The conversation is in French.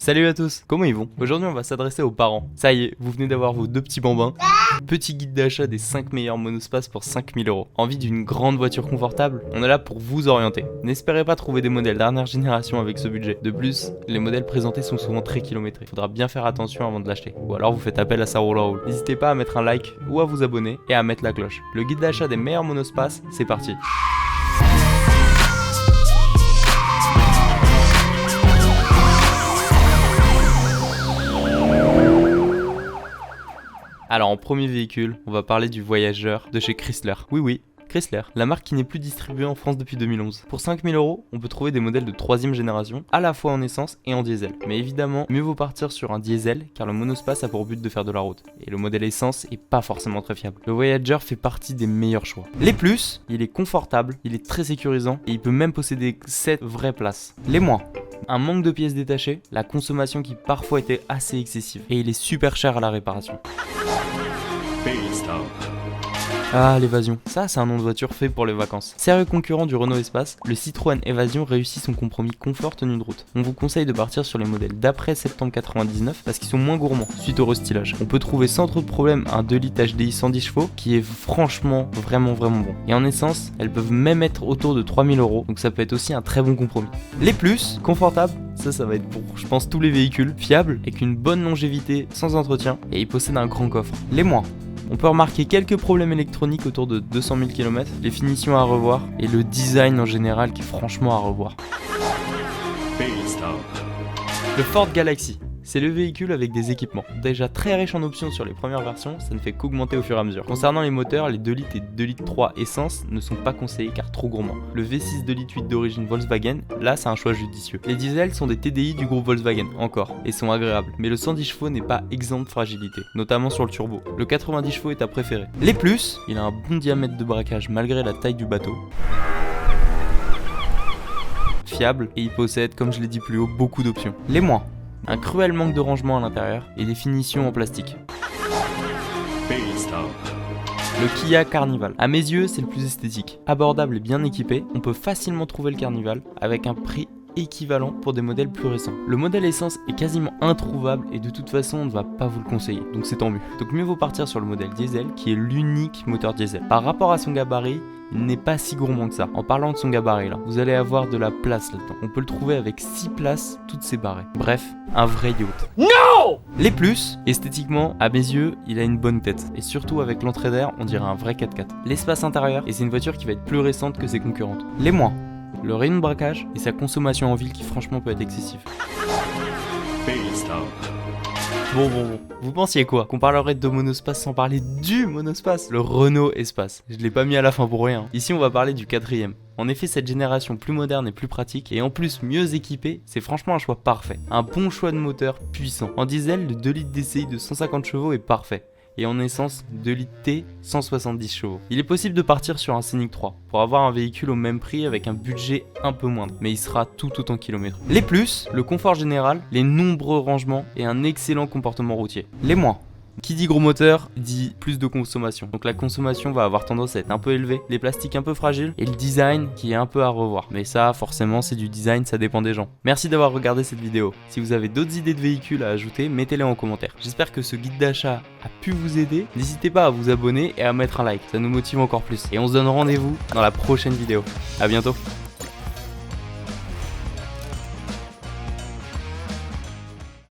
Salut à tous, comment ils vont? Aujourd'hui on va s'adresser aux parents. Ça y est, vous venez d'avoir vos deux petits bambins. Petit guide d'achat des 5 meilleurs monospaces pour 5000 €. Envie d'une grande voiture confortable? On est là pour vous orienter. N'espérez pas trouver des modèles dernière génération avec ce budget. De plus, les modèles présentés sont souvent très kilométrés. Faudra bien faire attention avant de l'acheter. Ou alors vous faites appel à sa roule. N'hésitez pas à mettre un like ou à vous abonner et à mettre la cloche. Le guide d'achat des meilleurs monospaces, c'est parti. Alors en premier véhicule, on va parler du Voyageur de chez Chrysler. Oui, Chrysler, la marque qui n'est plus distribuée en France depuis 2011. Pour 5000 €, on peut trouver des modèles de 3ème génération, à la fois en essence et en diesel. Mais évidemment, mieux vaut partir sur un diesel, car le monospace a pour but de faire de la route. Et le modèle essence est pas forcément très fiable. Le Voyager fait partie des meilleurs choix. Les plus, il est confortable, il est très sécurisant, et il peut même posséder 7 vraies places. Les moins, un manque de pièces détachées, la consommation qui parfois était assez excessive, et il est super cher à la réparation. Ah, l'Évasion. Ça, c'est un nom de voiture fait pour les vacances. Sérieux concurrent du Renault Espace, le Citroën Évasion réussit son compromis confort tenue de route. On vous conseille de partir sur les modèles d'après septembre 99 parce qu'ils sont moins gourmands suite au restylage. On peut trouver sans trop de problème un 2 litres HDI 110 chevaux qui est franchement vraiment bon. Et en essence, elles peuvent même être autour de 3000 €, donc ça peut être aussi un très bon compromis. Les plus, confortables, ça va être pour, je pense, tous les véhicules, fiables, avec une bonne longévité sans entretien, et ils possèdent un grand coffre. Les moins, on peut remarquer quelques problèmes électroniques autour de 200 000 km, les finitions à revoir et le design en général qui est franchement à revoir. Le Ford Galaxy, c'est le véhicule avec des équipements. Déjà très riche en options sur les premières versions, ça ne fait qu'augmenter au fur et à mesure. Concernant les moteurs, les 2 litres et 2 litres 3 essence ne sont pas conseillés car trop gourmands. Le V6 2 litres 8 d'origine Volkswagen, là c'est un choix judicieux. Les diesels sont des TDI du groupe Volkswagen, encore, et sont agréables. Mais le 110 chevaux n'est pas exempt de fragilité, notamment sur le turbo. Le 90 chevaux est à préférer. Les plus, il a un bon diamètre de braquage malgré la taille du bateau. Fiable, et il possède, comme je l'ai dit plus haut, beaucoup d'options. Les moins, un cruel manque de rangement à l'intérieur et des finitions en plastique. Le Kia Carnival. À mes yeux, c'est le plus esthétique. Abordable et bien équipé, on peut facilement trouver le Carnival avec un prix équivalent pour des modèles plus récents. Le modèle essence est quasiment introuvable et de toute façon on ne va pas vous le conseiller, donc c'est tant mieux. Donc mieux vaut partir sur le modèle diesel qui est l'unique moteur diesel. Par rapport à son gabarit, il n'est pas si gourmand que ça. En parlant de son gabarit là, vous allez avoir de la place là-dedans. On peut le trouver avec 6 places, toutes séparées. Bref, un vrai yacht. Non! Les plus, esthétiquement, à mes yeux, il a une bonne tête. Et surtout avec l'entrée d'air, on dirait un vrai 4x4. L'espace intérieur, et c'est une voiture qui va être plus récente que ses concurrentes. Les moins, le rayon de braquage et sa consommation en ville qui franchement peut être excessif. Bon, vous pensiez quoi? Qu'on parlerait de monospace sans parler du monospace? Le Renault Espace. Je l'ai pas mis à la fin pour rien. Ici on va parler du 4ème. En effet, cette génération plus moderne et plus pratique, et en plus mieux équipée, c'est franchement un choix parfait. Un bon choix de moteur puissant. En diesel, le 2 litres DCI de 150 chevaux est parfait. Et en essence, 2 litres T, 170 chevaux. Il est possible de partir sur un Scénic 3 pour avoir un véhicule au même prix avec un budget un peu moindre, mais il sera tout autant kilométré. Les plus, le confort général, les nombreux rangements et un excellent comportement routier. Les moins, qui dit gros moteur dit plus de consommation. Donc la consommation va avoir tendance à être un peu élevée, les plastiques un peu fragiles et le design qui est un peu à revoir. Mais ça, forcément, c'est du design, ça dépend des gens. Merci d'avoir regardé cette vidéo. Si vous avez d'autres idées de véhicules à ajouter, mettez-les en commentaire. J'espère que ce guide d'achat a pu vous aider. N'hésitez pas à vous abonner et à mettre un like, ça nous motive encore plus. Et on se donne rendez-vous dans la prochaine vidéo. À bientôt.